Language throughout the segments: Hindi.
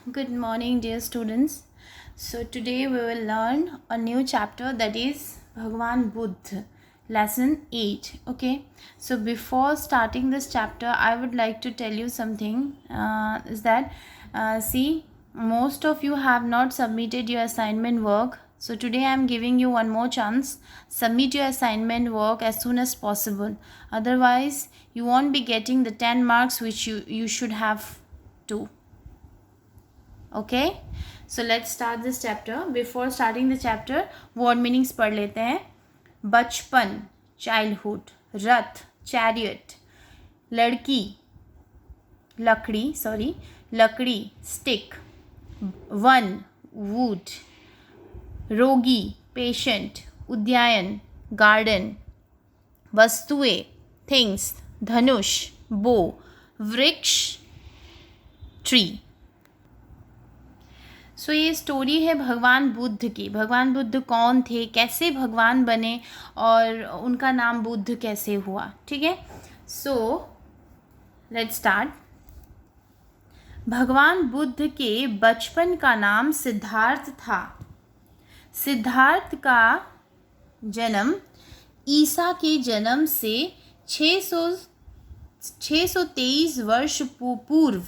Good morning, dear students. So, today we will learn a new chapter, that is Bhagwan Buddha, lesson 8. Okay, so before starting this chapter, I would like to tell you something is that see, most of you have not submitted your assignment work. So, today I am giving you one more chance. Submit your assignment work as soon as possible. Otherwise, you won't be getting the 10 marks which you should have to. Okay, so let's start this chapter. Before starting the chapter, word meanings पढ़ लेते हैं. बचपन, childhood. रथ, chariot. लड़की, लकड़ी, stick. One, wood. रोगी, patient. उद्यान, garden. वस्तुएं, things. धनुष, bow. वृक्ष, tree. सो ये स्टोरी है भगवान बुद्ध की. भगवान बुद्ध कौन थे, कैसे भगवान बने और उनका नाम बुद्ध कैसे हुआ. ठीक है, सो लेट्स स्टार्ट. भगवान बुद्ध के बचपन का नाम सिद्धार्थ था. सिद्धार्थ का जन्म ईसा के जन्म से 623 वर्ष पूर्व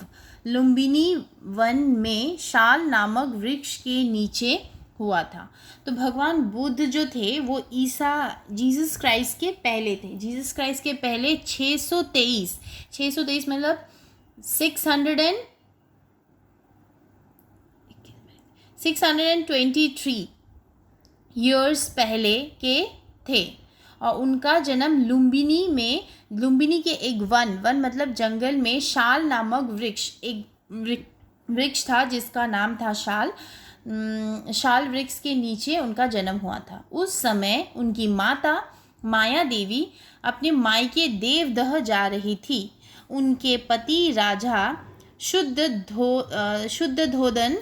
लुम्बिनी वन में शाल नामक वृक्ष के नीचे हुआ था. तो भगवान बुद्ध जो थे वो जीसस क्राइस्ट के पहले थे. जीसस क्राइस्ट के पहले 623 मतलब 623 ईयर्स पहले के थे. और उनका जन्म लुम्बिनी के एक वन मतलब जंगल में शाल नामक एक वृक्ष था जिसका नाम था शाल वृक्ष के नीचे उनका जन्म हुआ था. उस समय उनकी माता माया देवी अपने मायके देवदह जा रही थी. उनके पति राजा शुद्धोधन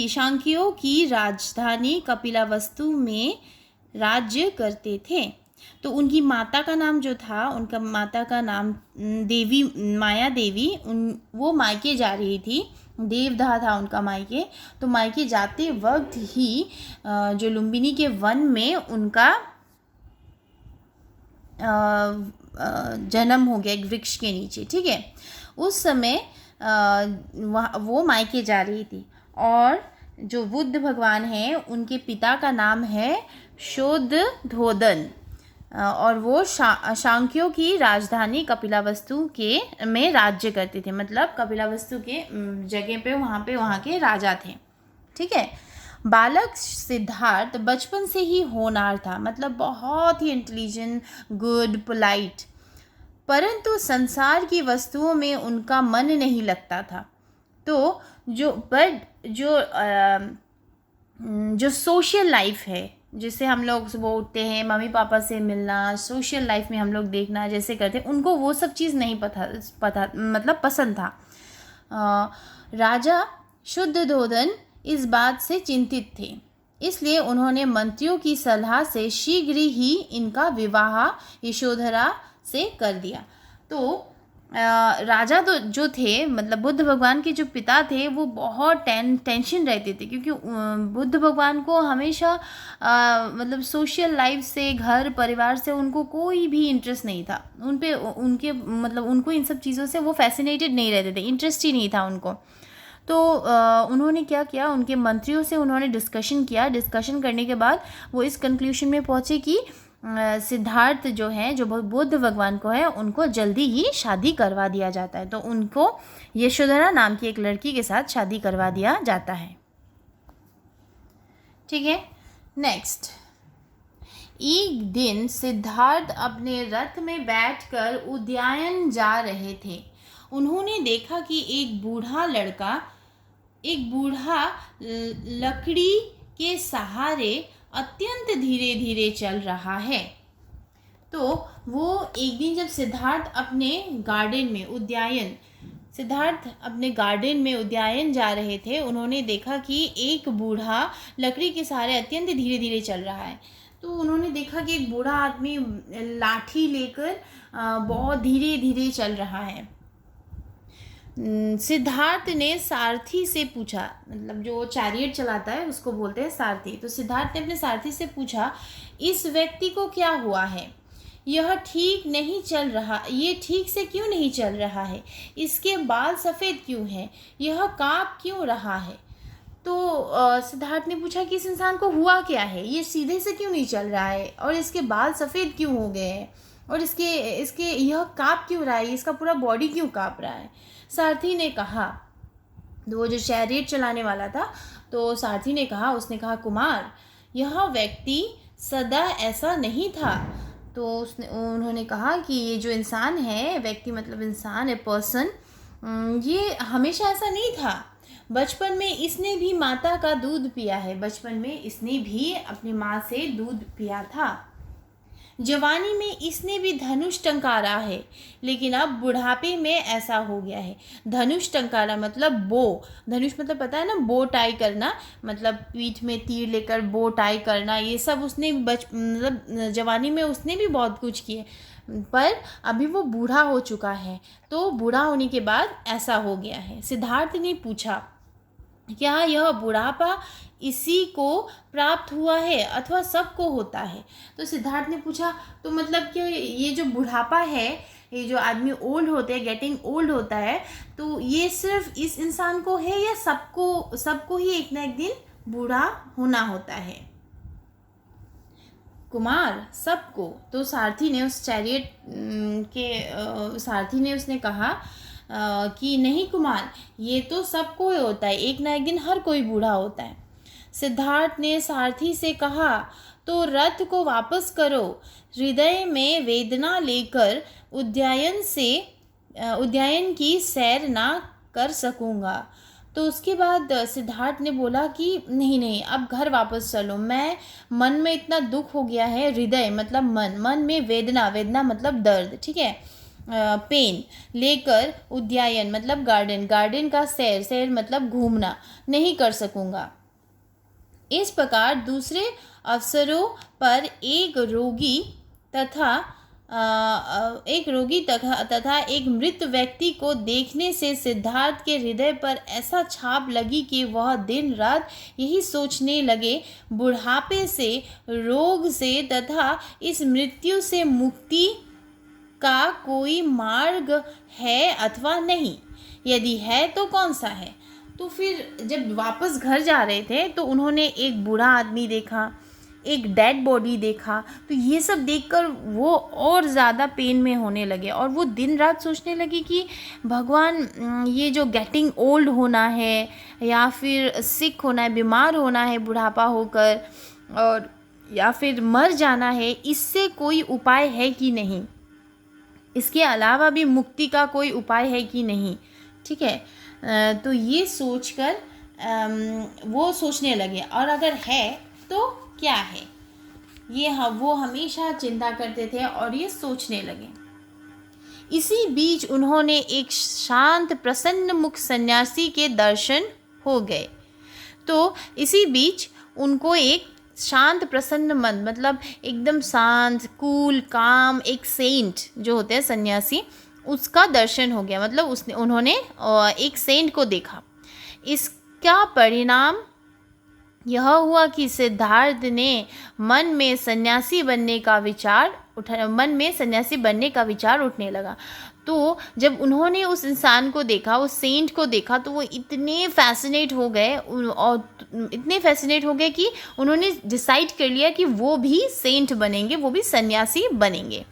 शाक्यों की राजधानी कपिलावस्तु में राज्य करते थे. तो उनकी माता का नाम जो था, उनका माता का नाम माया देवी, वो मायके जा रही थी. देवदह था उनका मायके. तो मायके जाते वक्त ही जो लुम्बिनी के वन में उनका जन्म हो गया एक वृक्ष के नीचे. ठीक है, उस समय वो मायके जा रही थी. और जो बुद्ध भगवान हैं उनके पिता का नाम है शुद्धोधन और वो शाक्यों की राजधानी कपिलावस्तु में राज्य करते थे. मतलब कपिलावस्तु के जगह पे वहाँ के राजा थे. ठीक है, बालक सिद्धार्थ बचपन से ही होनहार था. मतलब बहुत ही इंटेलिजेंट, गुड, पोलाइट. परंतु संसार की वस्तुओं में उनका मन नहीं लगता था. तो जो सोशल लाइफ है, जिससे हम लोग सुबह उठते हैं, मम्मी पापा से मिलना, सोशल लाइफ में हम लोग देखना जैसे करते हैं, उनको वो सब चीज़ नहीं मतलब पसंद था. राजा शुद्धोधन इस बात से चिंतित थे. इसलिए उन्होंने मंत्रियों की सलाह से शीघ्र ही इनका विवाह यशोधरा से कर दिया. तो राजा तो जो थे, मतलब बुद्ध भगवान के जो पिता थे, वो बहुत टेंशन रहते थे क्योंकि बुद्ध भगवान को हमेशा मतलब सोशल लाइफ से, घर परिवार से उनको कोई भी इंटरेस्ट नहीं था. उनको इन सब चीज़ों से वो फैसिनेटेड नहीं रहते थे, इंटरेस्ट ही नहीं था उनको. तो उन्होंने क्या किया, उनके मंत्रियों से उन्होंने डिस्कशन करने के बाद वो इस कंक्लूजन में पहुँचे कि सिद्धार्थ जो हैं, जो बुद्ध भगवान को है, उनको जल्दी ही शादी करवा दिया जाता है. तो उनको यशोधरा नाम की एक लड़की के साथ शादी करवा दिया जाता है. ठीक है, नेक्स्ट. एक दिन सिद्धार्थ अपने रथ में बैठकर उद्यान जा रहे थे. उन्होंने देखा कि एक बूढ़ा लकड़ी के सहारे अत्यंत धीरे धीरे चल रहा है. तो वो एक दिन जब सिद्धार्थ अपने गार्डन में उद्यान जा रहे थे, उन्होंने देखा कि एक बूढ़ा लकड़ी के सहारे अत्यंत धीरे धीरे चल रहा है. तो उन्होंने देखा कि एक बूढ़ा आदमी लाठी लेकर बहुत धीरे धीरे चल रहा है। सिद्धार्थ ने सारथी से पूछा, मतलब जो चैरियट चलाता है उसको बोलते हैं सारथी। तो सिद्धार्थ ने अपने सारथी से पूछा, इस व्यक्ति को क्या हुआ है? यह ठीक नहीं चल रहा, ये ठीक से क्यों नहीं चल रहा है? इसके बाल सफ़ेद क्यों हैं? यह काँप क्यों रहा है? तो सिद्धार्थ ने पूछा कि इस इंसान को हुआ क्या है? ये सीधे से क्यों नहीं चल रहा है? और इसके बाल सफ़ेद क्यों हो गए हैं? और इसके इसके यह काँप क्यों रहा है? इसका पूरा बॉडी क्यों काँप रहा है? सारथी ने कहा, तो वो जो चैरियट चलाने वाला था, तो सारथी ने कहा, उसने कहा, कुमार, यह व्यक्ति सदा ऐसा नहीं था। तो उन्होंने कहा कि ये जो इंसान है, व्यक्ति मतलब इंसान, ए पर्सन, ये हमेशा ऐसा नहीं था। बचपन में इसने भी माता का दूध पिया है, बचपन में इसने भी अपनी माँ से दूध पिया था। जवानी में इसने भी धनुष टंकारा है, लेकिन अब बुढ़ापे में ऐसा हो गया है। धनुष टंकारा मतलब बो, धनुष मतलब पता है ना, बो टाई करना, मतलब पीठ में तीर लेकर बो टाई करना, ये सब उसने मतलब जवानी में उसने भी बहुत कुछ किए, पर अभी वो बूढ़ा हो चुका है। तो बूढ़ा होने के बाद ऐसा हो गया है। सिद्धार्थ ने पूछा, क्या यह बुढ़ापा इसी को प्राप्त हुआ है अथवा सबको होता है? तो सिद्धार्थ ने पूछा, तो मतलब कि ये जो बुढ़ापा है, ये जो आदमी ओल्ड होते हैं, गेटिंग ओल्ड होता है, तो ये सिर्फ इस इंसान को है या सबको ही एक ना एक दिन बूढ़ा होना होता है? कुमार, सबको। तो सारथी ने उस चैरियट के सारथी ने उसने कहा कि नहीं कुमार, ये तो सबको ही होता है, एक ना एक दिन हर कोई बूढ़ा होता है। सिद्धार्थ ने सारथी से कहा, तो रथ को वापस करो, हृदय में वेदना लेकर उद्यान की सैर ना कर सकूँगा। तो उसके बाद सिद्धार्थ ने बोला कि नहीं, अब घर वापस चलो, मैं मन में इतना दुख हो गया है, हृदय मतलब मन में वेदना मतलब दर्द, ठीक है, पेन लेकर उद्यान मतलब गार्डन का सैर मतलब घूमना नहीं कर सकूँगा। इस प्रकार दूसरे अवसरों पर एक रोगी तथा एक मृत व्यक्ति को देखने से सिद्धार्थ के हृदय पर ऐसा छाप लगी कि वह दिन रात यही सोचने लगे, बुढ़ापे से, रोग से तथा इस मृत्यु से मुक्ति का कोई मार्ग है अथवा नहीं, यदि है तो कौन सा है? तो फिर जब वापस घर जा रहे थे तो उन्होंने एक बूढ़ा आदमी देखा, एक डेड बॉडी देखा, तो ये सब देखकर वो और ज़्यादा पेन में होने लगे और वो दिन रात सोचने लगे कि भगवान, ये जो गेटिंग ओल्ड होना है या फिर सिक होना है, बीमार होना है बुढ़ापा होकर, और या फिर मर जाना है, इससे कोई उपाय है कि नहीं, इसके अलावा भी मुक्ति का कोई उपाय है कि नहीं, ठीक है। तो ये सोचकर वो सोचने लगे, और अगर है तो क्या है, ये वो हमेशा चिंता करते थे और ये सोचने लगे। इसी बीच उन्होंने एक शांत प्रसन्न मुख सन्यासी के दर्शन हो गए। तो इसी बीच उनको एक शांत प्रसन्न मन, मतलब एकदम शांत, कूल, काम, एक सेंट जो होते हैं सन्यासी, उसका दर्शन हो गया, मतलब उन्होंने एक सेंट को देखा। इसका परिणाम यह हुआ कि सिद्धार्थ ने मन में सन्यासी बनने का विचार उठने लगा। तो जब उन्होंने उस इंसान को देखा, उस सेंट को देखा, तो वो इतने फैसिनेट हो गए कि उन्होंने डिसाइड कर लिया कि वो भी सेंट बनेंगे, वो भी सन्यासी बनेंगे,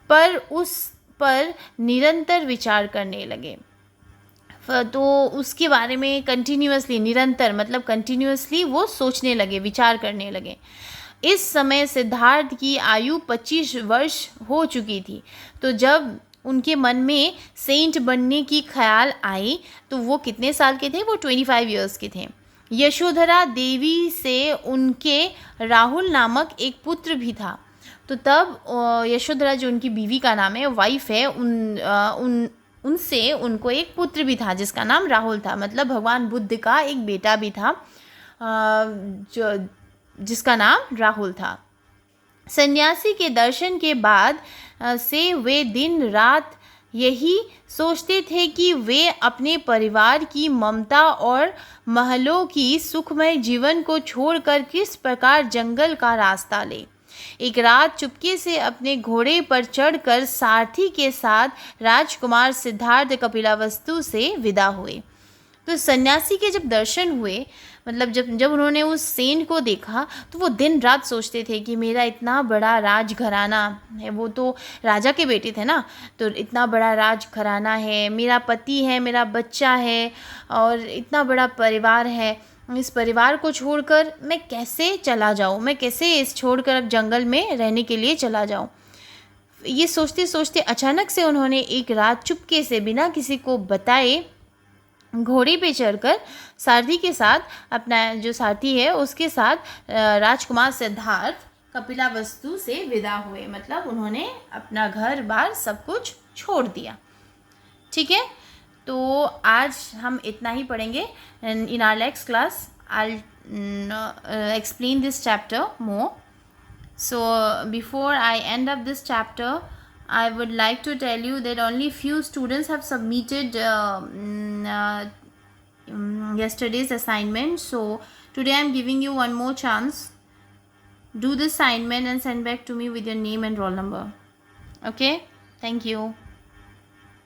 पर उस पर निरंतर विचार करने लगे। तो उसके बारे में कंटिन्यूअसली वो सोचने लगे, विचार करने लगे। इस समय सिद्धार्थ की आयु 25 वर्ष हो चुकी थी। तो जब उनके मन में सेंट बनने की ख्याल आई तो वो कितने साल के थे? वो 25 इयर्स के थे। यशोधरा देवी से उनके राहुल नामक एक पुत्र भी था। तो तब यशोधरा, जो उनकी बीवी का नाम है, वाइफ है, उनसे उनको एक पुत्र भी था जिसका नाम राहुल था, मतलब भगवान बुद्ध का एक बेटा भी था जिसका नाम राहुल था। सन्यासी के दर्शन के बाद से वे दिन रात यही सोचते थे कि वे अपने परिवार की ममता और महलों की सुखमय जीवन को छोड़कर किस प्रकार जंगल का रास्ता लें। एक रात चुपके से अपने घोड़े पर चढ़कर सारथी के साथ राजकुमार सिद्धार्थ कपिलावस्तु से विदा हुए। तो सन्यासी के जब दर्शन हुए, मतलब जब जब उन्होंने उस सेंट को देखा, तो वो दिन रात सोचते थे कि मेरा इतना बड़ा राजघराना है, वो तो राजा के बेटे थे ना, तो इतना बड़ा राजघराना है, मेरा पति है, मेरा बच्चा है और इतना बड़ा परिवार है, इस परिवार को छोड़कर मैं कैसे चला जाऊँ, मैं कैसे इस छोड़कर अब जंगल में रहने के लिए चला जाऊँ। ये सोचते सोचते अचानक से उन्होंने एक रात चुपके से बिना किसी को बताए घोड़े पे चढ़कर सारथी के साथ, अपना जो सारथी है उसके साथ राजकुमार सिद्धार्थ कपिलावस्तु से विदा हुए। मतलब उन्होंने अपना घर बार सब कुछ छोड़ दिया। ठीक है, तो आज हम इतना ही पढ़ेंगे। In our next class I explain this chapter more. So before I end up this chapter, I would like to tell you that only few students have submitted yesterday's assignment. So today I'm giving you one more chance. Do the assignment and send back to me with your name and roll number. Okay? Thank you.